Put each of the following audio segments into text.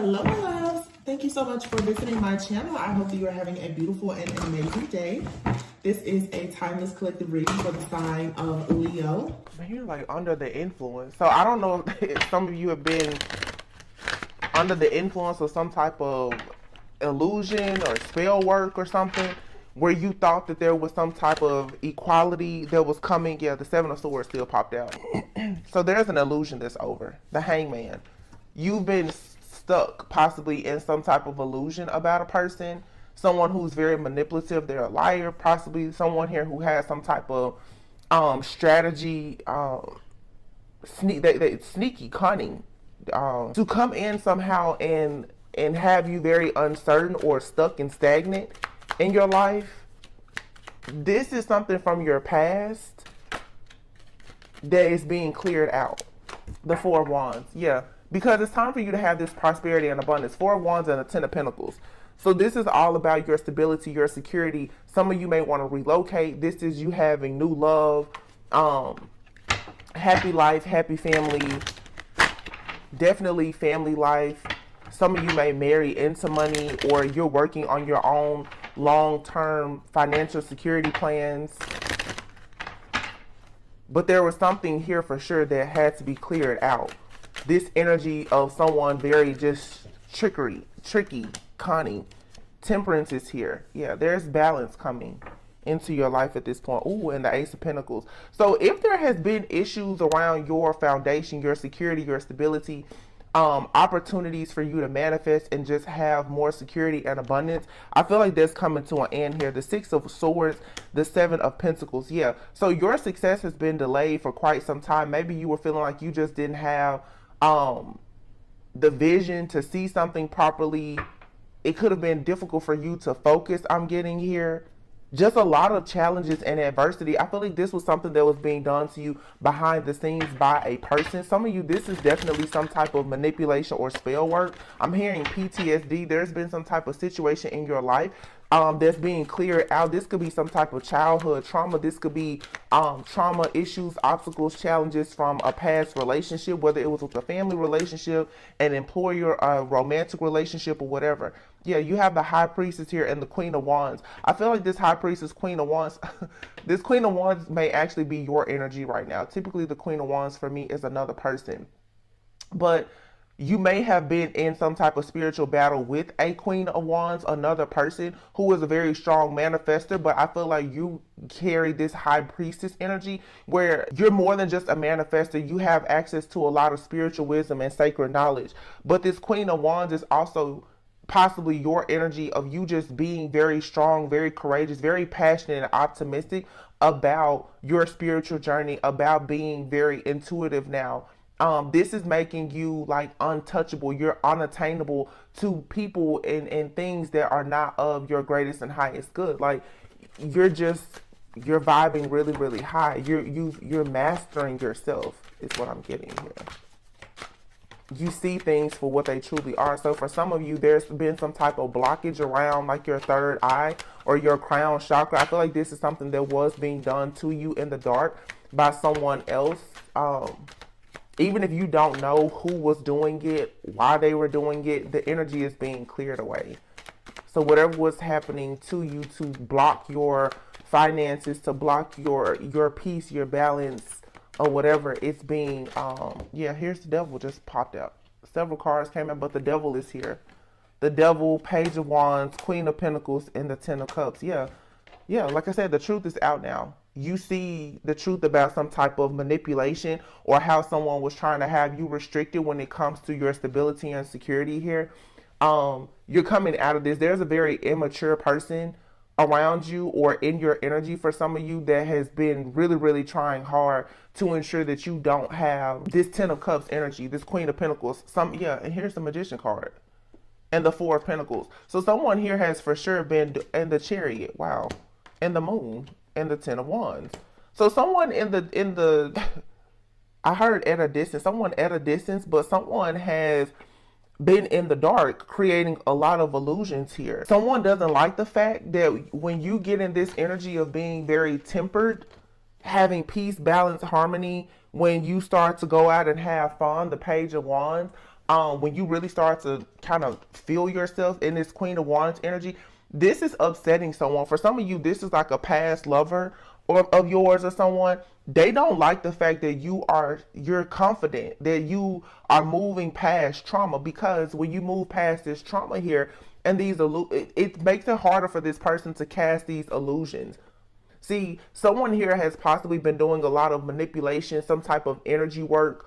Hello, my loves. Thank you so much for visiting my channel. I hope that you are having a beautiful and amazing day. This is a timeless collective reading for the sign of Leo. Man, you're like under the influence. So I don't know if some of you have been under the influence of some type of illusion or spell work or something, where you thought that there was some type of equality that was coming. Yeah, the Seven of Swords still popped out. So there's an illusion that's over. The Hangman. You've been stuck possibly in some type of illusion about a person. Someone who's very manipulative. They're a liar. Possibly someone here who has some type of strategy, sneaky, cunning, to come in somehow and have you very uncertain or stuck and stagnant in your life. This is something from your past that is being cleared out. The Four of Wands, yeah, because it's time for you to have this prosperity and abundance. Four of Wands and the Ten of Pentacles. So this is all about your stability, your security. Some of you may want to relocate. This is you having new love, happy life, happy family, definitely family life. Some of you may marry into money, or you're working on your own long-term financial security plans. But there was something here for sure that had to be cleared out. This energy of someone very just tricky, cunning. Temperance is here. Yeah, there's balance coming into your life at this point. Ooh, and the Ace of Pentacles. So if there has been issues around your foundation, your security, your stability, opportunities for you to manifest and just have more security and abundance, I feel like that's coming to an end here. The Six of Swords, the Seven of Pentacles. Yeah, so your success has been delayed for quite some time. Maybe you were feeling like you just didn't have the vision to see something properly. It could have been difficult for you to focus. I'm getting here just a lot of challenges and adversity. I feel like this was something that was being done to you behind the scenes by a person. Some of you, this is definitely some type of manipulation or spell work. I'm hearing PTSD. There's been some type of situation in your life that's being cleared out. This could be some type of childhood trauma. This could be trauma issues, obstacles, challenges from a past relationship, whether it was with a family relationship, an employer, a romantic relationship, or whatever. Yeah, you have the High Priestess here and the Queen of Wands. I feel like this High Priestess, Queen of Wands, this Queen of Wands may actually be your energy right now. Typically, the Queen of Wands for me is another person. But you may have been in some type of spiritual battle with a Queen of Wands, another person who is a very strong manifester. But I feel like you carry this High Priestess energy where you're more than just a manifester. You have access to a lot of spiritual wisdom and sacred knowledge. But this Queen of Wands is also possibly your energy of you just being very strong, very courageous, very passionate and optimistic about your spiritual journey, about being very intuitive now. This is making you like untouchable. You're unattainable to people and things that are not of your greatest and highest good. Like you're vibing really, really high. You're mastering yourself is what I'm getting here. You see things for what they truly are. So for some of you, there's been some type of blockage around like your third eye or your crown chakra. I feel like this is something that was being done to you in the dark by someone else. Even if you don't know who was doing it, why they were doing it, the energy is being cleared away. So whatever was happening to you to block your finances, to block your peace, your balance, or whatever, it's being, yeah, here's the Devil just popped out. Several cards came out, but the Devil is here. The Devil, Page of Wands, Queen of Pentacles, and the Ten of Cups. Yeah, like I said, the truth is out now. You see the truth about some type of manipulation or how someone was trying to have you restricted when it comes to your stability and security here. You're coming out of this. There's a very immature person around you or in your energy for some of you that has been really, really trying hard to ensure that you don't have this Ten of Cups energy, this Queen of Pentacles. And here's the Magician card and the Four of Pentacles. So someone here has for sure been in the Chariot, wow, and the Moon and the Ten of Wands. So someone in the I heard at a distance, someone at a distance, but someone has been in the dark creating a lot of illusions here. Someone doesn't like the fact that when you get in this energy of being very tempered, having peace, balance, harmony, when you start to go out and have fun, the Page of Wands, when you really start to kind of feel yourself in this Queen of Wands energy, this is upsetting someone. For some of you, this is like a past lover or of yours or someone. They don't like the fact that you're confident that you are moving past trauma, because when you move past this trauma here and it makes it harder for this person to cast these illusions. See, someone here has possibly been doing a lot of manipulation, some type of energy work,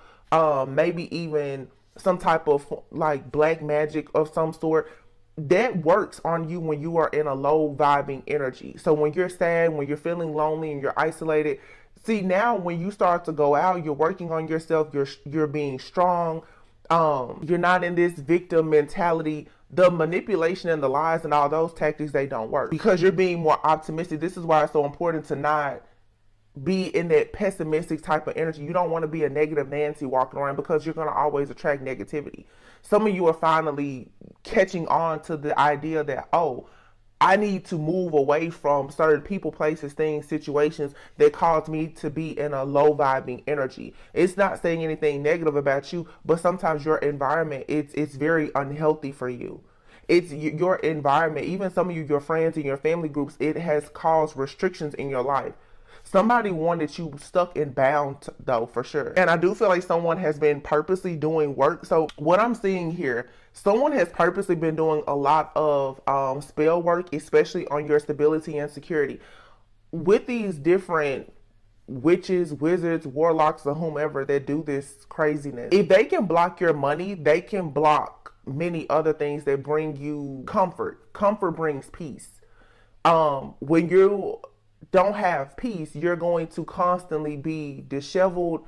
maybe even some type of like black magic of some sort that works on you when you are in a low vibing energy. So when you're sad, when you're feeling lonely and you're isolated, see, now when you start to go out, you're working on yourself, you're being strong. You're not in this victim mentality. The manipulation and the lies and all those tactics, they don't work because you're being more optimistic. This is why it's so important to not be in that pessimistic type of energy. You don't want to be a negative Nancy walking around, because you're going to always attract negativity. Some of you are finally catching on to the idea that, oh, I need to move away from certain people, places, things, situations that cause me to be in a low vibing energy. It's not saying anything negative about you, but sometimes your environment, it's very unhealthy for you. It's your environment, even some of you, your friends and your family groups, it has caused restrictions in your life. Somebody wanted you stuck and bound, though, for sure. And I do feel like someone has been purposely doing work. So what I'm seeing here, someone has purposely been doing a lot of spell work, especially on your stability and security. With these different witches, wizards, warlocks, or whomever that do this craziness, if they can block your money, they can block many other things that bring you comfort. Comfort brings peace. When you don't have peace, you're going to constantly be disheveled,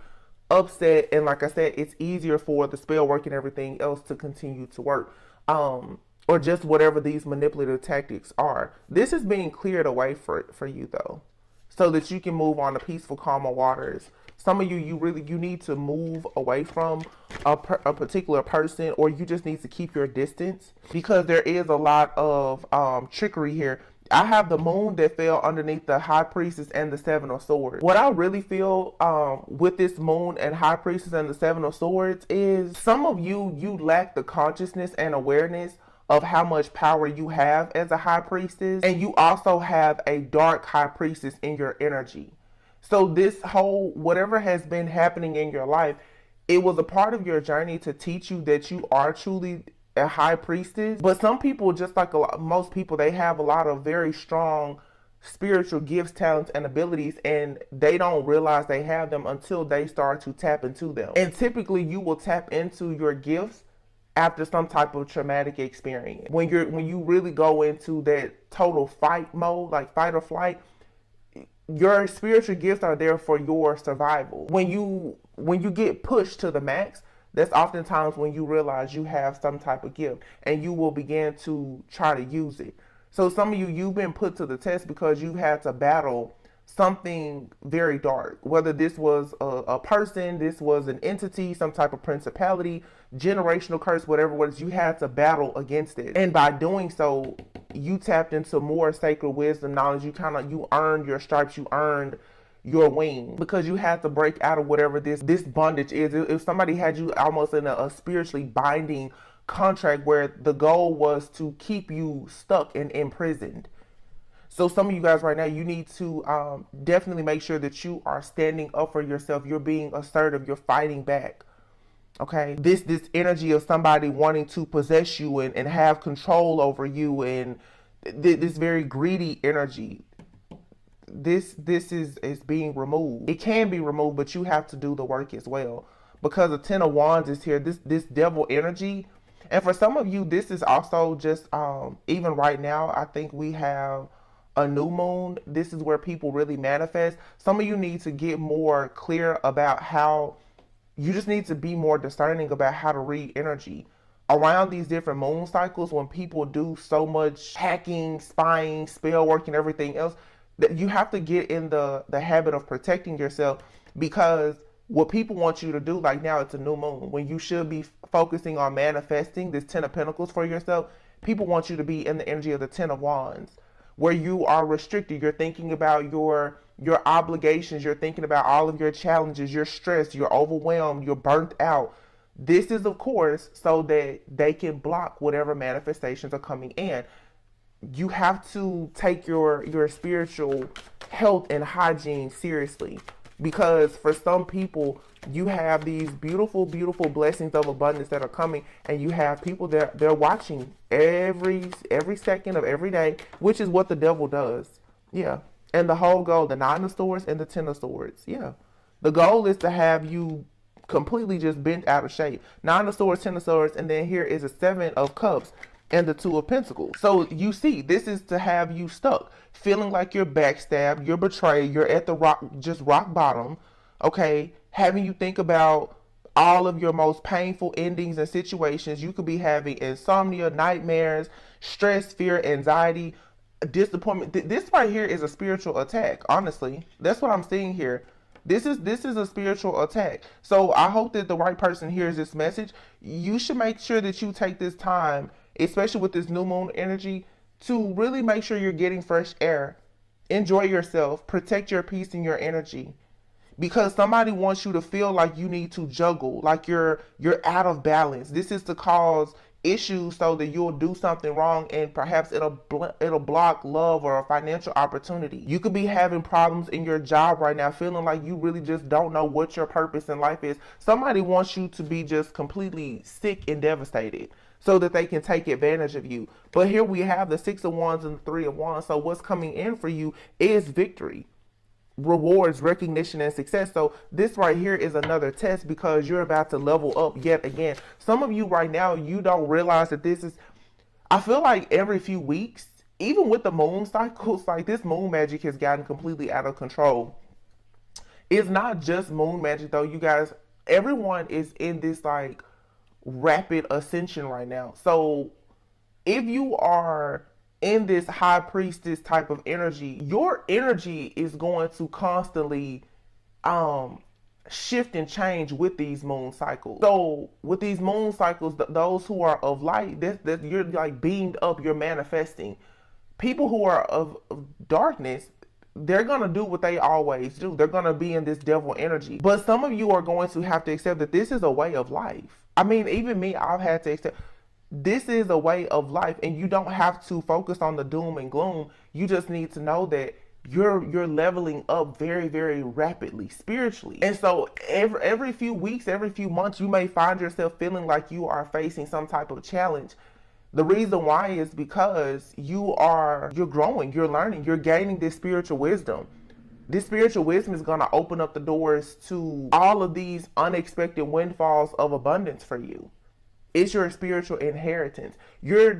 upset, and like I said, it's easier for the spell work and everything else to continue to work, or just whatever these manipulative tactics are. This is being cleared away for you, though, so that you can move on to peaceful, calmer waters. Some of you, you need to move away from a particular person, or you just need to keep your distance, because there is a lot of trickery here. I have the moon that fell underneath the high priestess and the seven of swords. What I really feel with this moon and high priestess and the seven of swords is some of you lack the consciousness and awareness of how much power you have as a high priestess, and you also have a dark high priestess in your energy. So this whole, whatever has been happening in your life, it was a part of your journey to teach you that you are truly a high priestess. But some people, just like most people, they have a lot of very strong spiritual gifts, talents, and abilities, and they don't realize they have them until they start to tap into them. And typically you will tap into your gifts after some type of traumatic experience. When you really go into that total fight mode, like fight or flight, your spiritual gifts are there for your survival. When you get pushed to the max, that's oftentimes when you realize you have some type of gift, and you will begin to try to use it. So some of you've been put to the test because you had to battle something very dark. Whether this was a person, this was an entity, some type of principality, generational curse, whatever it was, you had to battle against it. And by doing so, you tapped into more sacred wisdom, knowledge. You earned your stripes, you earned your wing, because you had to break out of whatever this bondage is. If somebody had you almost in a spiritually binding contract where the goal was to keep you stuck and imprisoned. So some of you guys right now, you need to definitely make sure that you are standing up for yourself. You're being assertive. You're fighting back. Okay, this energy of somebody wanting to possess you and have control over you, and this very greedy energy, this is being removed. It can be removed, but you have to do the work as well, because the Ten of Wands is here. This devil energy, and for some of you, this is also just even right now, I think we have a new moon. This is where people really manifest. Some of you need to get more clear about how you just need to be more discerning about how to read energy around these different moon cycles. When people do so much hacking, spying, spell work, and everything else, that you have to get in the habit of protecting yourself, because what people want you to do, like now it's a new moon, when you should be focusing on manifesting this Ten of Pentacles for yourself, people want you to be in the energy of the Ten of Wands, where you are restricted. You're thinking about your obligations. You're thinking about all of your challenges. You're stressed. You're overwhelmed. You're burnt out. This is, of course, so that they can block whatever manifestations are coming in. You have to take your spiritual health and hygiene seriously, because for some people, you have these beautiful blessings of abundance that are coming, and you have people that they're watching every second of every day, which is what the devil does. Yeah. And the whole goal, the 9 of swords and the 10 of swords. Yeah. The goal is to have you completely just bent out of shape. 9 of swords, 10 of swords, and then here is a 7 of cups and the 2 of pentacles. So you see, this is to have you stuck, feeling like you're backstabbed, you're betrayed, you're at the rock bottom, okay? Having you think about all of your most painful endings and situations. You could be having insomnia, nightmares, stress, fear, anxiety, disappointment. This right here is a spiritual attack, honestly. That's what I'm seeing here. This is a spiritual attack. So I hope that the right person hears this message. You should make sure that you take this time, especially with this new moon energy, to really make sure you're getting fresh air. Enjoy yourself. Protect your peace and your energy. Because somebody wants you to feel like you need to juggle, like you're out of balance. This is to cause issues so that you'll do something wrong, and perhaps it'll block love or a financial opportunity. You could be having problems in your job right now, feeling like you really just don't know what your purpose in life is. Somebody wants you to be just completely sick and devastated so that they can take advantage of you. But here we have the 6 of Wands and the 3 of Wands. So what's coming in for you is victory, rewards, recognition, and success. So this right here is another test, because you're about to level up yet again. Some of you right now, you don't realize that this is, I feel like every few weeks, even with the moon cycles, like this moon magic has gotten completely out of control. It's not just moon magic though, you guys. Everyone is in this like rapid ascension right now. So if you are in this high priestess type of energy, your energy is going to constantly shift and change with these moon cycles. So with these moon cycles, those who are of light, that you're like beamed up, you're manifesting. People who are of darkness, they're going to do what they always do. They're going to be in this devil energy. But some of you are going to have to accept that this is a way of life. I mean, even me, I've had to accept this is a way of life, and you don't have to focus on the doom and gloom. You just need to know that you're leveling up very rapidly spiritually. And so every few weeks, every few months, you may find yourself feeling like you are facing some type of challenge. The reason why is because you're growing, you're learning, you're gaining this spiritual wisdom. This spiritual wisdom is going to open up the doors to all of these unexpected windfalls of abundance for you. It's your spiritual inheritance. You're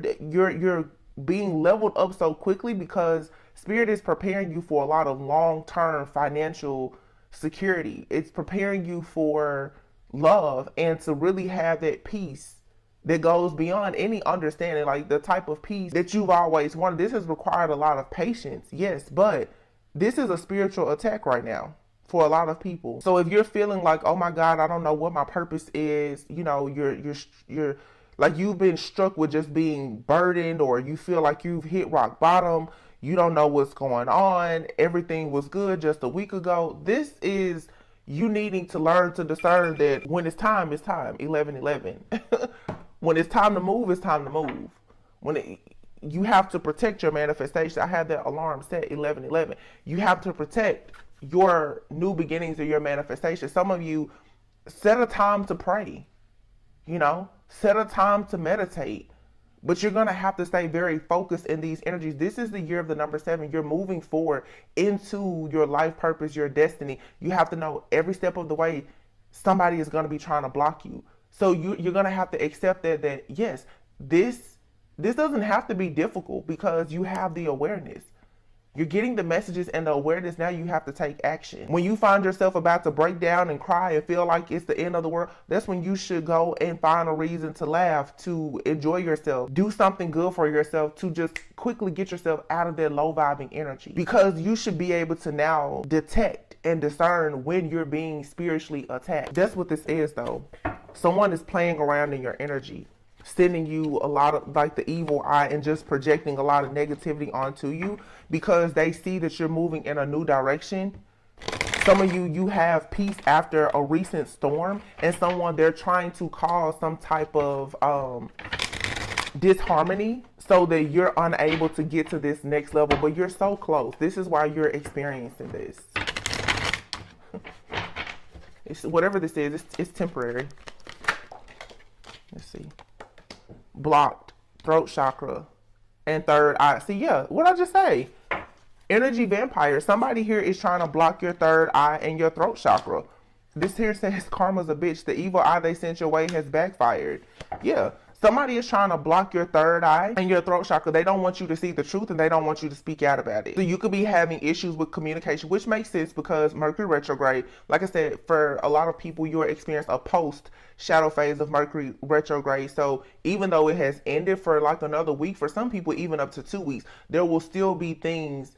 being leveled up so quickly because Spirit is preparing you for a lot of long-term financial security. It's preparing you for love and to really have that peace that goes beyond any understanding, like the type of peace that you've always wanted. This has required a lot of patience, yes, but this is a spiritual attack right now for a lot of people. So if you're feeling like, oh my God, I don't know what my purpose is, you know, you're like you've been struck with just being burdened, or you feel like you've hit rock bottom, you don't know what's going on, everything was good just a week ago. This is you needing to learn to discern that when it's time, 11:11. When it's time to move, it's time to move. You have to protect your manifestation. I had that alarm set 11:11. You have to protect your new beginnings of your manifestation. Some of you set a time to pray, set a time to meditate, but you're going to have to stay very focused in these energies. This is the year of the number 7. You're moving forward into your life purpose, your destiny. You have to know every step of the way somebody is going to be trying to block you. So you're going to have to accept that yes, this doesn't have to be difficult because you have the awareness. You're getting the messages and the awareness. Now you have to take action. When you find yourself about to break down and cry and feel like it's the end of the world, that's when you should go and find a reason to laugh, to enjoy yourself, do something good for yourself, to just quickly get yourself out of that low vibing energy. Because you should be able to now detect and discern when you're being spiritually attacked. That's what this is though. Someone is playing around in your energy, sending you a lot of like the evil eye and just projecting a lot of negativity onto you because they see that you're moving in a new direction. Some of you, you have peace after a recent storm, and someone, they're trying to cause some type of disharmony so that you're unable to get to this next level, but you're so close. This is why you're experiencing this. It's, whatever this is, it's temporary. Let's see. Blocked, throat chakra, and third eye. See, yeah, what I just say? Energy vampire. Somebody here is trying to block your third eye and your throat chakra. This here says karma's a bitch. The evil eye they sent your way has backfired. Yeah. Somebody is trying to block your third eye and your throat chakra. They don't want you to see the truth, and they don't want you to speak out about it. So you could be having issues with communication, which makes sense because Mercury retrograde, like I said, for a lot of people, you're experiencing a post shadow phase of Mercury retrograde. So even though it has ended for like another week, for some people, even up to 2 weeks, there will still be things,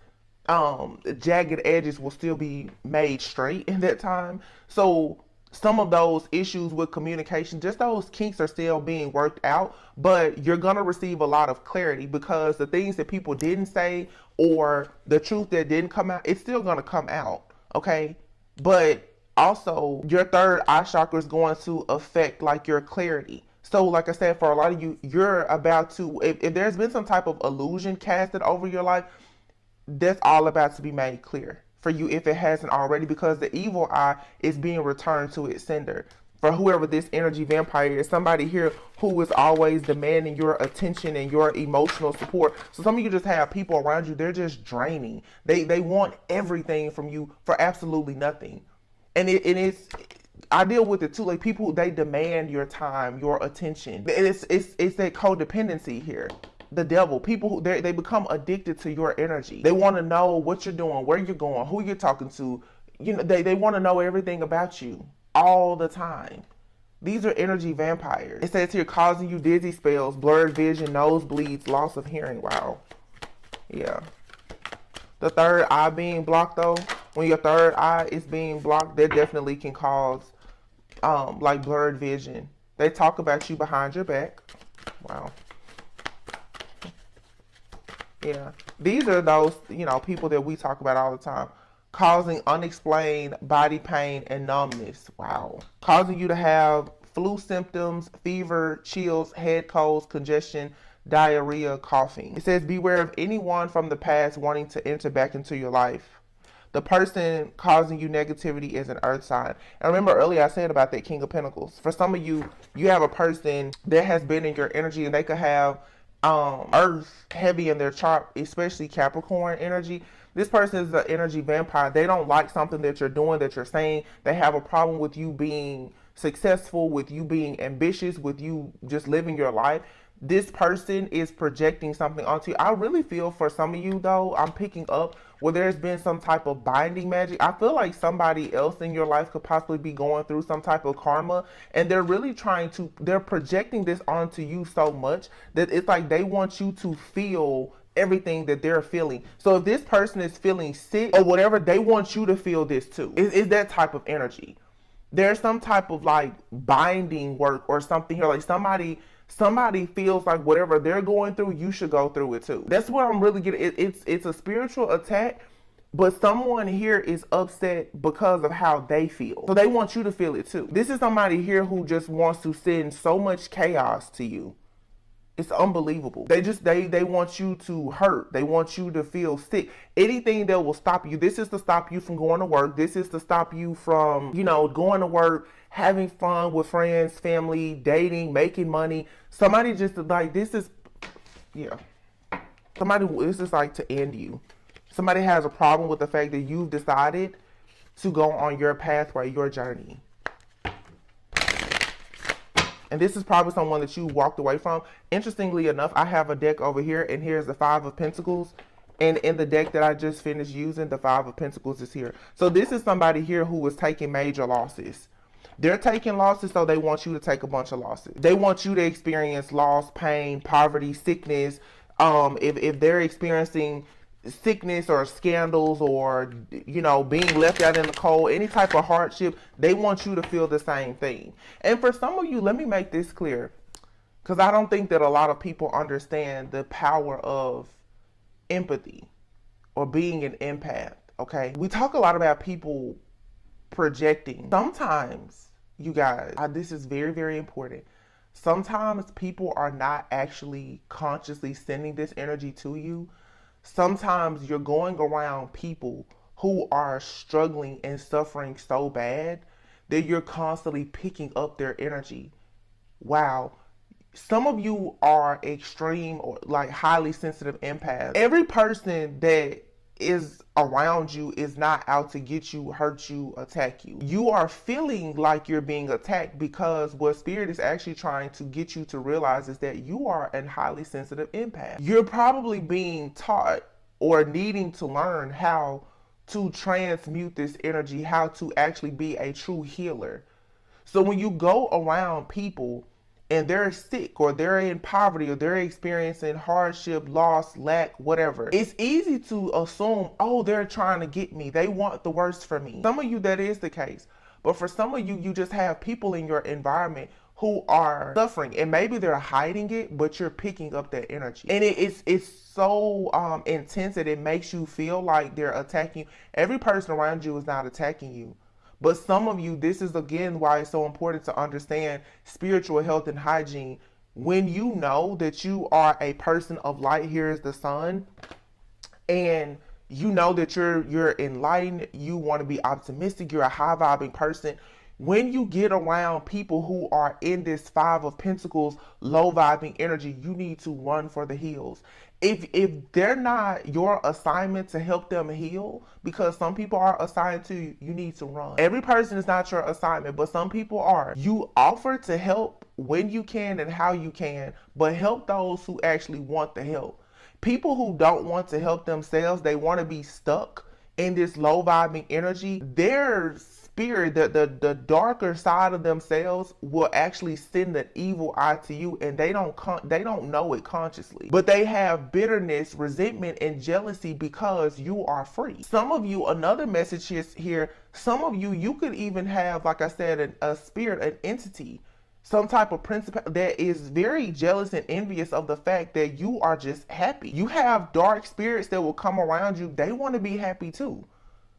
jagged edges will still be made straight in that time. So some of those issues with communication, just those kinks are still being worked out, but you're going to receive a lot of clarity because the things that people didn't say or the truth that didn't come out, it's still going to come out. Okay. But also your third eye chakra is going to affect like your clarity. So like I said, for a lot of you, you're about to, if there's been some type of illusion casted over your life, that's all about to be made clear for you if it hasn't already, because the evil eye is being returned to its sender. For whoever this energy vampire is, somebody here who is always demanding your attention and your emotional support. So some of you just have people around you, they're just draining. They want everything from you for absolutely nothing. And it's, I deal with it too. Like people, they demand your time, your attention. It's that codependency here. The devil, people who they become addicted to your energy. They want to know what you're doing, where you're going, who you're talking to. You know, they want to know everything about you all the time. These are energy vampires. It says here, causing you dizzy spells, blurred vision, nosebleeds, loss of hearing. Wow. Yeah. The third eye being blocked though, when your third eye is being blocked, that definitely can cause like blurred vision. They talk about you behind your back. Wow. Yeah, these are those, you know, people that we talk about all the time. Causing unexplained body pain and numbness. Wow. Causing you to have flu symptoms, fever, chills, head colds, congestion, diarrhea, coughing. It says, beware of anyone from the past wanting to enter back into your life. The person causing you negativity is an earth sign. And remember earlier I said about that King of Pentacles. For some of you, you have a person that has been in your energy, and they could have earth heavy in their chart, especially Capricorn energy. This person is an energy vampire. They don't like something that you're doing, that you're saying. They have a problem with you being successful, with you being ambitious, with you just living your life. This person is projecting something onto you. I really feel for some of you though, I'm picking up where there's been some type of binding magic. I feel like somebody else in your life could possibly be going through some type of karma, and they're really they're projecting this onto you so much that it's like they want you to feel everything that they're feeling. So if this person is feeling sick or whatever, they want you to feel this too. It's that type of energy. There's some type of like binding work or something here, like somebody feels like whatever they're going through, you should go through it too. That's what I'm really getting. It's a spiritual attack, but someone here is upset because of how they feel. So they want you to feel it too. This is somebody here who just wants to send so much chaos to you. It's unbelievable. They want you to hurt. They want you to feel sick. Anything that will stop you. This is to stop you from going to work. This is to stop you from, you know, going to work, having fun with friends, family, dating, making money. Somebody just like, this is, yeah. This is like to end you. Somebody has a problem with the fact that you've decided to go on your pathway, your journey. And this is probably someone that you walked away from. Interestingly enough, I have a deck over here, and here's the Five of Pentacles. And in the deck that I just finished using, the Five of Pentacles is here. So this is somebody here who was taking major losses. They're taking losses, so they want you to take a bunch of losses. They want you to experience loss, pain, poverty, sickness. If they're experiencing sickness or scandals or, you know, being left out in the cold, any type of hardship, they want you to feel the same thing. And for some of you, let me make this clear, because I don't think that a lot of people understand the power of empathy or being an empath. Okay, we talk a lot about people projecting. Sometimes, you guys, this is very, very important. Sometimes people are not actually consciously sending this energy to you. Sometimes you're going around people who are struggling and suffering so bad that you're constantly picking up their energy. Wow. Some of you are extreme or like highly sensitive empaths. Every person that is around you is not out to get you, hurt you, attack you. You are feeling like you're being attacked because what spirit is actually trying to get you to realize is that you are a highly sensitive empath. You're probably being taught or needing to learn how to transmute this energy, how to actually be a true healer. So when you go around people and they're sick or they're in poverty or they're experiencing hardship, loss, lack, whatever, it's easy to assume, oh, they're trying to get me. They want the worst for me. Some of you, that is the case. But for some of you, you just have people in your environment who are suffering, and maybe they're hiding it, but you're picking up that energy. And it's so intense that it makes you feel like they're attacking you. Every person around you is not attacking you. But some of you, this is again why it's so important to understand spiritual health and hygiene. When you know that you are a person of light, here is the sun, and you know that you're enlightened, you want to be optimistic, you're a high vibing person. When you get around people who are in this Five of Pentacles, low vibing energy, you need to run for the hills. If they're not your assignment to help them heal, because some people are assigned to you, you need to run. Every person is not your assignment, but some people are. You offer to help when you can and how you can, but help those who actually want the help. People who don't want to help themselves, they want to be stuck in this low vibing energy. Their spirit, the darker side of themselves will actually send an evil eye to you, and they don't know it consciously, but they have bitterness, resentment, and jealousy because you are free. Some of you, another message is here, some of you could even have, like I said, a spirit, an entity, some type of principle that is very jealous and envious of the fact that you are just happy. You have dark spirits that will come around you. They want to be happy too,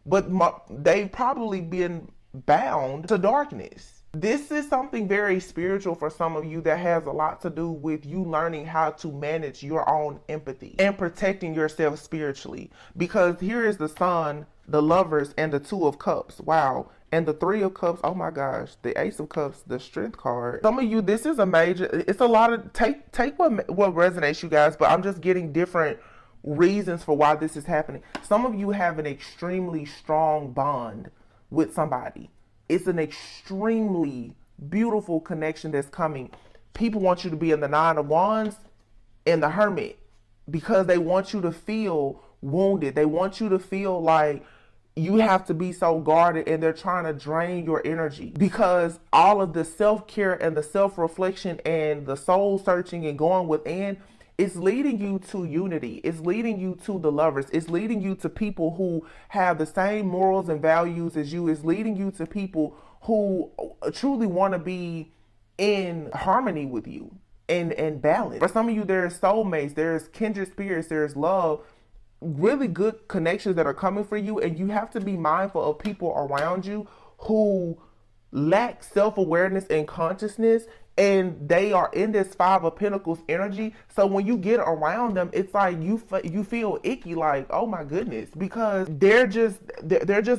but they've probably been bound to darkness. This is something very spiritual for some of you that has a lot to do with you learning how to manage your own empathy and protecting yourself spiritually. Because here is the Sun, the Lovers, and the Two of Cups. Wow. And the Three of Cups. Oh my gosh. The Ace of Cups, the Strength card. Some of you, this is a major, it's a lot of, take what resonates, you guys, but I'm just getting different reasons for why this is happening. Some of you have an extremely strong bond with somebody. It's an extremely beautiful connection that's coming. People want you to be in the Nine of Wands and the Hermit because they want you to feel wounded. They want you to feel like you have to be so guarded, and they're trying to drain your energy because all of the self-care and the self-reflection and the soul searching and going within, it's leading you to unity. It's leading you to the Lovers. It's leading you to people who have the same morals and values as you. It's leading you to people who truly want to be in harmony with you and balance. For some of you, there's soulmates, there's kindred spirits, there's love, really good connections that are coming for you. And you have to be mindful of people around you who lack self-awareness and consciousness, and they are in this Five of Pentacles energy. So when you get around them, it's like you feel icky, like, oh my goodness, because they're just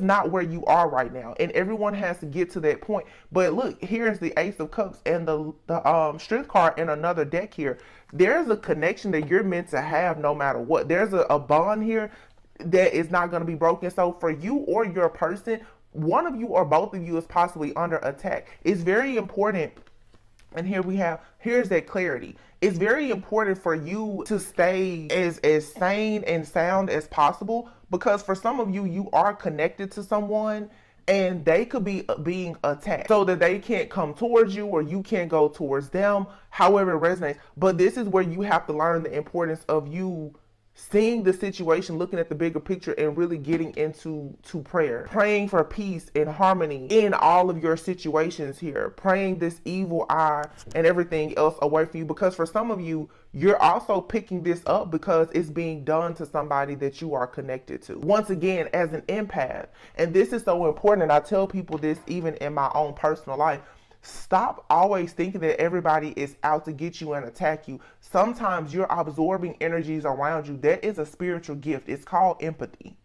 not where you are right now, and everyone has to get to that point. But look, here's the Ace of Cups and the Strength card in another deck here. There's a connection that you're meant to have no matter what. There's a bond here that is not going to be broken. So for you or your person, one of you or both of you is possibly under attack. It's very important. And here's that clarity. It's very important for you to stay as sane and sound as possible, because for some of you, you are connected to someone and they could be being attacked so that they can't come towards you or you can't go towards them, however it resonates. But this is where you have to learn the importance of you seeing the situation, looking at the bigger picture, and really getting into prayer, praying for peace and harmony in all of your situations here, praying this evil eye and everything else away from you, because for some of you, you're also picking this up because it's being done to somebody that you are connected to. Once again, as an empath, and this is so important, and I tell people this even in my own personal life, stop always thinking that everybody is out to get you and attack you. Sometimes you're absorbing energies around you. That is a spiritual gift. It's called empathy.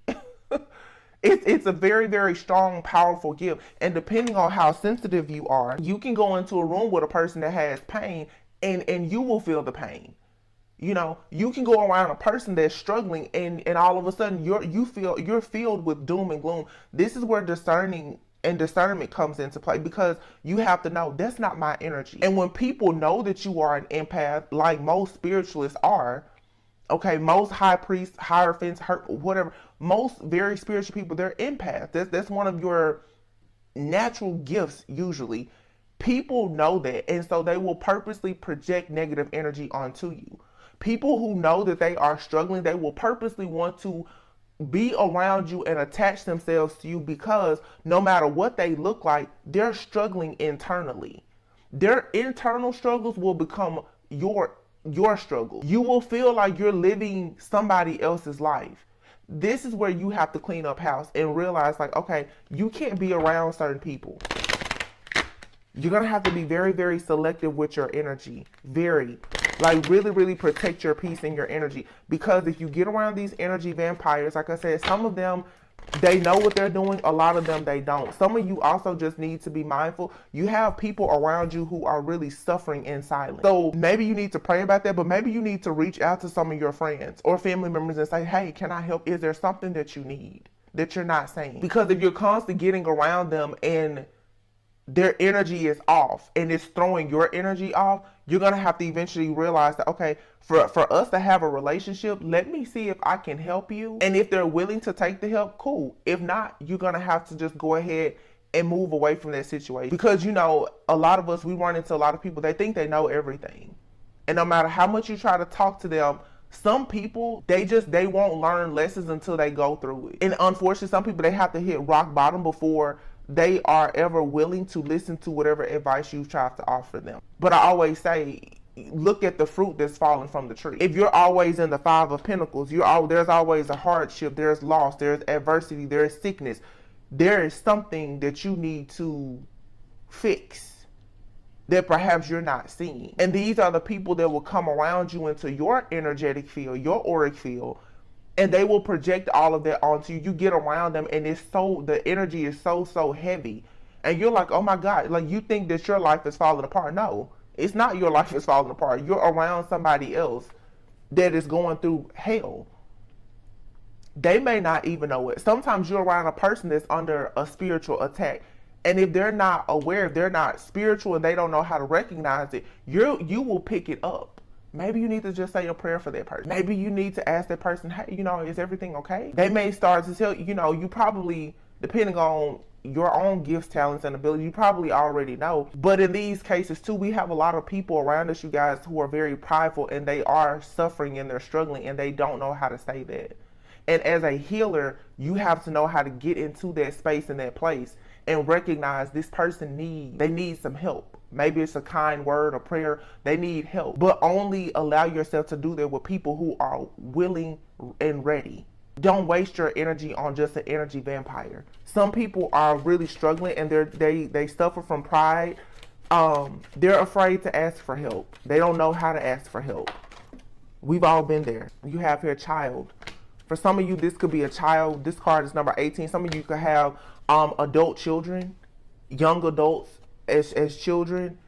It's a very, very strong, powerful gift. And depending on how sensitive you are, you can go into a room with a person that has pain and you will feel the pain. You know, you can go around a person that's struggling and all of a sudden you're filled with doom and gloom. This is where discernment comes into play, because you have to know that's not my energy. And when people know that you are an empath, like most spiritualists are, okay, most high priests, hierophants, whatever, most very spiritual people, they're empaths. That's one of your natural gifts usually. People know that, and so they will purposely project negative energy onto you. People who know that they are struggling, they will purposely want to be around you and attach themselves to you, because no matter what they look like, they're struggling internally. Their internal struggles will become your struggle. You will feel like you're living somebody else's life. This is where you have to clean up house and realize, like, okay, you can't be around certain people. You're going to have to be very, very selective with your energy. Really, really protect your peace and your energy. Because if you get around these energy vampires, like I said, some of them, they know what they're doing. A lot of them, they don't. Some of you also just need to be mindful. You have people around you who are really suffering in silence. So maybe you need to pray about that, but maybe you need to reach out to some of your friends or family members and say, hey, can I help? Is there something that you need that you're not saying? Because if you're constantly getting around them and their energy is off and it's throwing your energy off, you're going to have to eventually realize that, okay, for us to have a relationship, let me see if I can help you. And if they're willing to take the help, cool. If not, you're going to have to just go ahead and move away from that situation. Because, you know, a lot of us, we run into a lot of people, they think they know everything. And no matter how much you try to talk to them, some people, they won't learn lessons until they go through it. And unfortunately, some people, they have to hit rock bottom before they are ever willing to listen to whatever advice you try to offer them. But I always say, look at the fruit that's falling from the tree. If you're always in the Five of Pentacles, there's always a hardship, there's loss, there's adversity, there's sickness. There is something that you need to fix that perhaps you're not seeing. And these are the people that will come around you into your energetic field, your auric field, and they will project all of that onto you. You get around them and the energy is so heavy. And you're like, oh my God, like you think that your life is falling apart. No, it's not your life is falling apart. You're around somebody else that is going through hell. They may not even know it. Sometimes you're around a person that's under a spiritual attack. And if they're not aware, if they're not spiritual and they don't know how to recognize it, you will pick it up. Maybe you need to just say a prayer for that person. Maybe you need to ask that person, hey, you know, is everything okay? They may start to tell you, you know, you probably, depending on your own gifts, talents, and ability, you probably already know. But in these cases too, we have a lot of people around us, you guys, who are very prideful and they are suffering and they're struggling and they don't know how to say that. And as a healer, you have to know how to get into that space and that place and recognize this person need some help. Maybe it's a kind word, a prayer. They need help. But only allow yourself to do that with people who are willing and ready. Don't waste your energy on just an energy vampire. Some people are really struggling and they suffer from pride. They're afraid to ask for help. They don't know how to ask for help. We've all been there. You have here a child. For some of you, this could be a child. This card is number 18. Some of you could have adult children, young adults as children,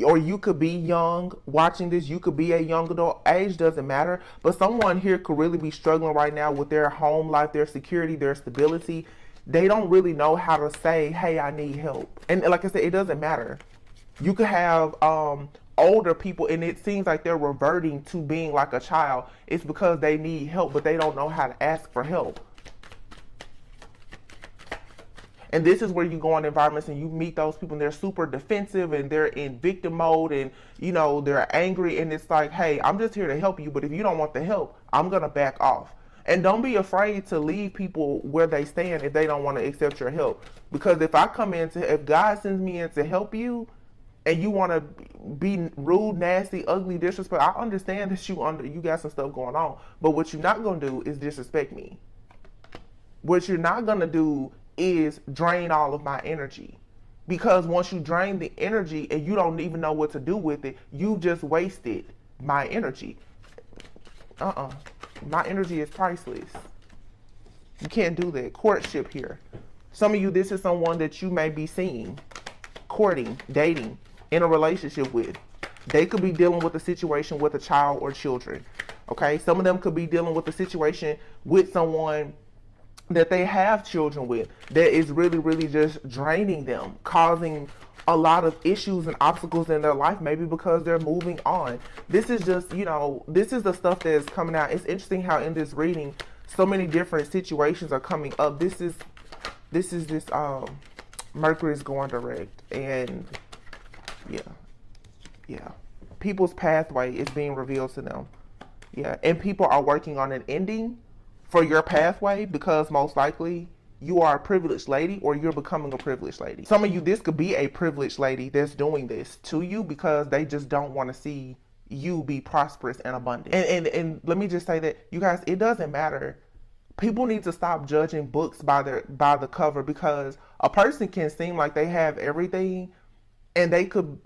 or you could be young watching this. You could be a young adult. Age doesn't matter. But someone here could really be struggling right now with their home life, their security, their stability. They don't really know how to say, hey, I need help. And like I said, it doesn't matter. You could have older people and it seems like they're reverting to being like a child. It's because they need help, but they don't know how to ask for help. And this is where you go in environments and you meet those people and they're super defensive and they're in victim mode and, you know, they're angry. And it's like, hey, I'm just here to help you. But if you don't want the help, I'm going to back off. And don't be afraid to leave people where they stand if they don't want to accept your help. Because if God sends me in to help you and you want to be rude, nasty, ugly, disrespectful, I understand that you got some stuff going on. But what you're not going to do is disrespect me. What you're not going to do is drain all of my energy. Because once you drain the energy and you don't even know what to do with it, you just wasted my energy. My energy is priceless. You can't do that. Courtship here. Some of you, this is someone that you may be seeing, courting, dating, in a relationship with. They could be dealing with a situation with a child or children. Okay? Some of them could be dealing with a situation with someone that they have children with that is really, really just draining them, causing a lot of issues and obstacles in their life, maybe because they're moving on. This is just, you know, this is the stuff that is coming out. It's interesting how in this reading, so many different situations are coming up. This Mercury is going direct, and yeah. People's pathway is being revealed to them. Yeah, and people are working on an ending for your pathway because most likely you are a privileged lady or you're becoming a privileged lady. Some of you, this could be a privileged lady that's doing this to you because they just don't want to see you be prosperous and abundant. And let me just say that, you guys, it doesn't matter. People need to stop judging books by the cover, because a person can seem like they have everything and they could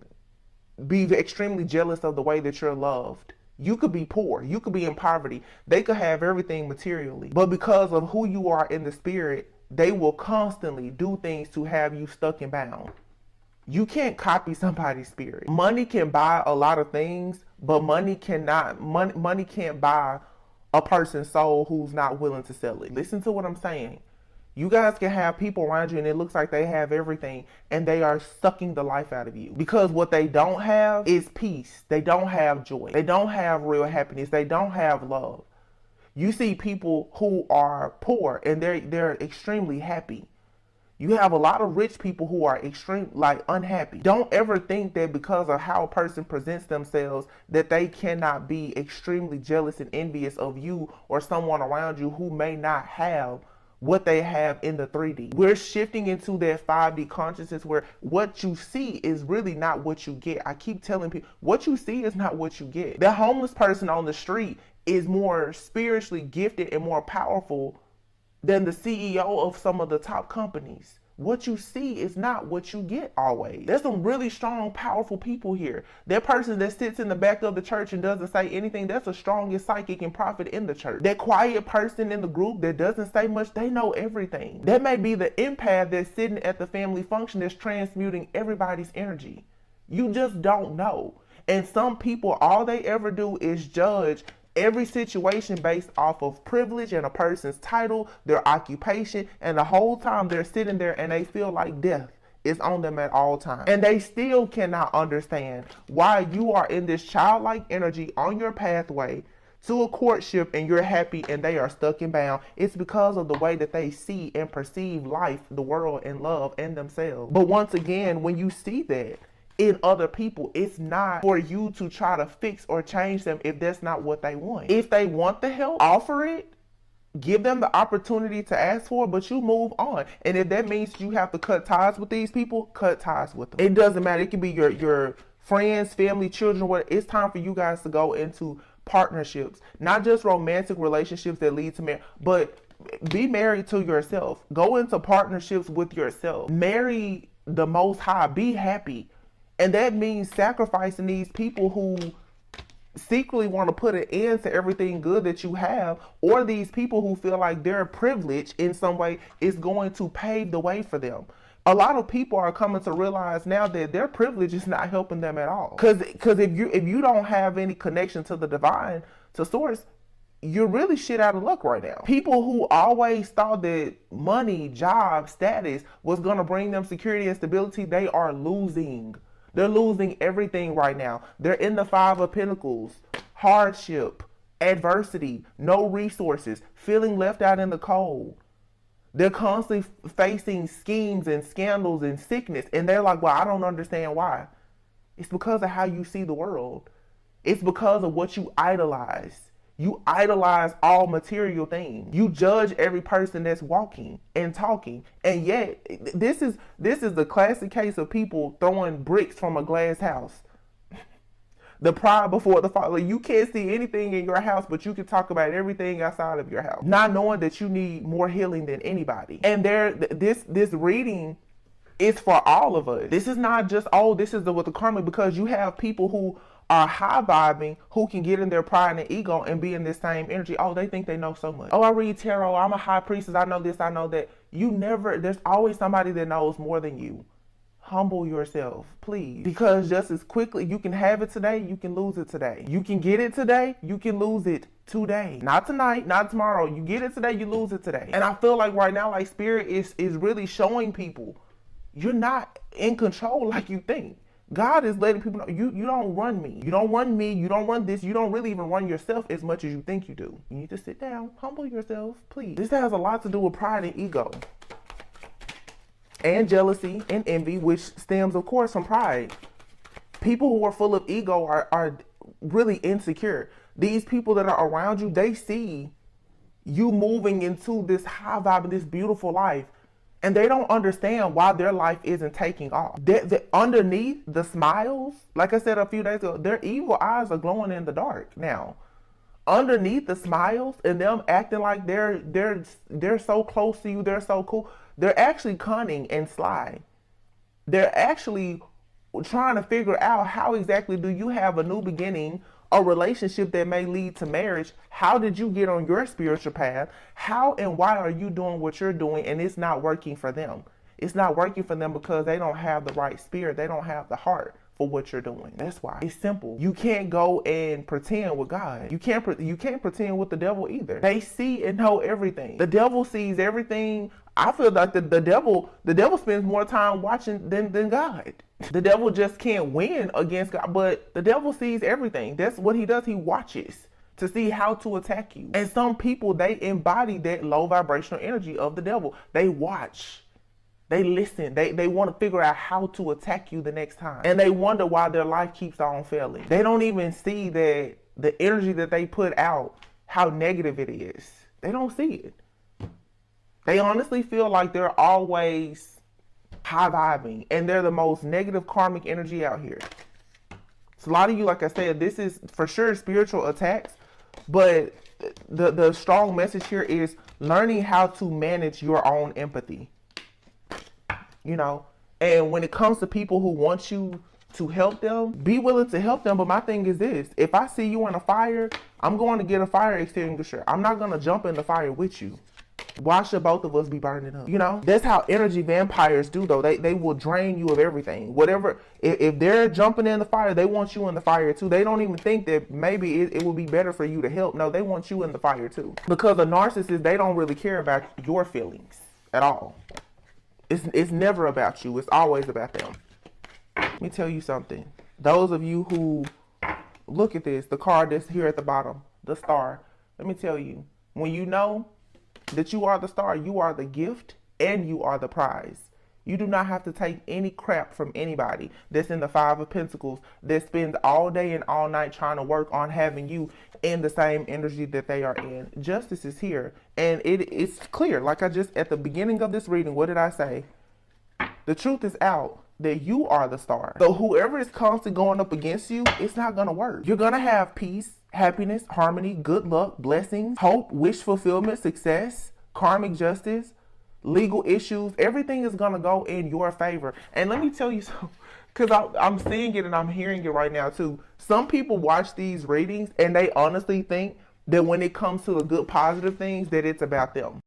be extremely jealous of the way that you're loved. You could be poor. You could be in poverty. They could have everything materially. But because of who you are in the spirit, they will constantly do things to have you stuck and bound. You can't copy somebody's spirit. Money can buy a lot of things, but money can't buy a person's soul who's not willing to sell it. Listen to what I'm saying. You guys can have people around you and it looks like they have everything and they are sucking the life out of you. Because what they don't have is peace. They don't have joy. They don't have real happiness. They don't have love. You see people who are poor and they're extremely happy. You have a lot of rich people who are unhappy. Don't ever think that because of how a person presents themselves that they cannot be extremely jealous and envious of you or someone around you who may not have what they have in the 3D. We're shifting into that 5D consciousness where what you see is really not what you get. I keep telling people, what you see is not what you get. The homeless person on the street is more spiritually gifted and more powerful than the CEO of some of the top companies. What you see is not what you get always. There's some really strong, powerful people here. That person that sits in the back of the church and doesn't say anything, that's the strongest psychic and prophet in the church. That quiet person in the group that doesn't say much, they know everything. That may be the empath that's sitting at the family function that's transmuting everybody's energy. You just don't know. And some people, all they ever do is judge every situation based off of privilege and a person's title, their occupation, and the whole time they're sitting there and they feel like death is on them at all times. And they still cannot understand why you are in this childlike energy on your pathway to a courtship and you're happy and they are stuck and bound. It's because of the way that they see and perceive life, the world, and love and themselves. But once again, when you see that in other people, it's not for you to try to fix or change them if that's not what they want. If they want the help, offer it, give them the opportunity to ask for it, but you move on. And if that means you have to cut ties with these people, cut ties with them. It doesn't matter. It can be your friends, family, children, what. It's time for you guys to go into partnerships, not just romantic relationships that lead to marriage, but be married to yourself. Go into partnerships with yourself. Marry the Most High. Be happy. And that means sacrificing these people who secretly want to put an end to everything good that you have, or these people who feel like their privilege in some way is going to pave the way for them. A lot of people are coming to realize now that their privilege is not helping them at all. Because if you don't have any connection to the divine, to source, you're really shit out of luck right now. People who always thought that money, job, status was going to bring them security and stability, they are losing. They're losing everything right now. They're in the 5 of Pentacles. Hardship, adversity, no resources, feeling left out in the cold. They're constantly facing schemes and scandals and sickness. And they're like, well, I don't understand why. It's because of how you see the world. It's because of what you idolize. You idolize all material things. You judge every person that's walking and talking. And yet, this is the classic case of people throwing bricks from a glass house. The pride before the fall. Like, you can't see anything in your house, but you can talk about everything outside of your house. Not knowing that you need more healing than anybody. And this reading is for all of us. This is not just, oh, this is with the karma, because you have people who are high vibing, who can get in their pride and ego and be in this same energy. Oh, they think they know so much. Oh, I read tarot. I'm a high priestess. I know this. I know that. There's always somebody that knows more than you. Humble yourself, please. Because just as quickly, you can have it today, you can lose it today. You can get it today, you can lose it today. Not tonight, not tomorrow. You get it today, you lose it today. And I feel like right now, like Spirit is really showing people, you're not in control like you think. God is letting people know, you don't run me. You don't run me. You don't run this. You don't really even run yourself as much as you think you do. You need to sit down, humble yourself, please. This has a lot to do with pride and ego. And jealousy and envy, which stems, of course, from pride. People who are full of ego are really insecure. These people that are around you, they see you moving into this high vibe and this beautiful life, and they don't understand why their life isn't taking off. Underneath the smiles, like I said a few days ago, their evil eyes are glowing in the dark now. Underneath the smiles and them acting like they're so close to you, they're so cool, they're actually cunning and sly. They're actually trying to figure out how exactly do you have a new beginning, a relationship that may lead to marriage. How did you get on your spiritual path? How and why are you doing what you're doing and it's not working for them? It's not working for them because they don't have the right spirit. They don't have the heart for what you're doing. That's why. It's simple. You can't go and pretend with God. You can't pretend with the devil either. They see and know everything. The devil sees everything. I feel like the devil spends more time watching than God. The devil just can't win against God, but the devil sees everything. That's what he does. He watches to see how to attack you. And some people, they embody that low vibrational energy of the devil. They watch. They listen. They want to figure out how to attack you the next time. And they wonder why their life keeps on failing. They don't even see that the energy that they put out, how negative it is. They don't see it. They honestly feel like they're always high vibing and they're the most negative karmic energy out here. So a lot of you, like I said, this is for sure spiritual attacks, but the strong message here is learning how to manage your own empathy. You know, and when it comes to people who want you to help them, be willing to help them. But my thing is this: if I see you in a fire, I'm going to get a fire extinguisher. I'm not going to jump in the fire with you. Why should both of us be burning up? You know, that's how energy vampires do, though. They will drain you of everything. Whatever, if they're jumping in the fire, they want you in the fire too. They don't even think that maybe it would be better for you to help. No, they want you in the fire too. Because a narcissist, they don't really care about your feelings at all. It's never about you. It's always about them. Let me tell you something. Those of you who look at this, the card that's here at the bottom, the star. Let me tell you, when you know that you are the star, you are the gift and you are the prize. You do not have to take any crap from anybody that's in the Five of Pentacles that spends all day and all night trying to work on having you in the same energy that they are in. Justice is here. And it's clear. Like I just, at the beginning of this reading, what did I say? The truth is out that you are the star. So whoever is constantly going up against you, it's not going to work. You're going to have peace, happiness, harmony, good luck, blessings, hope, wish fulfillment, success, karmic justice, legal issues. Everything is going to go in your favor. And let me tell you something, because I'm seeing it and I'm hearing it right now too. Some people watch these readings and they honestly think that when it comes to the good positive things, that it's about them.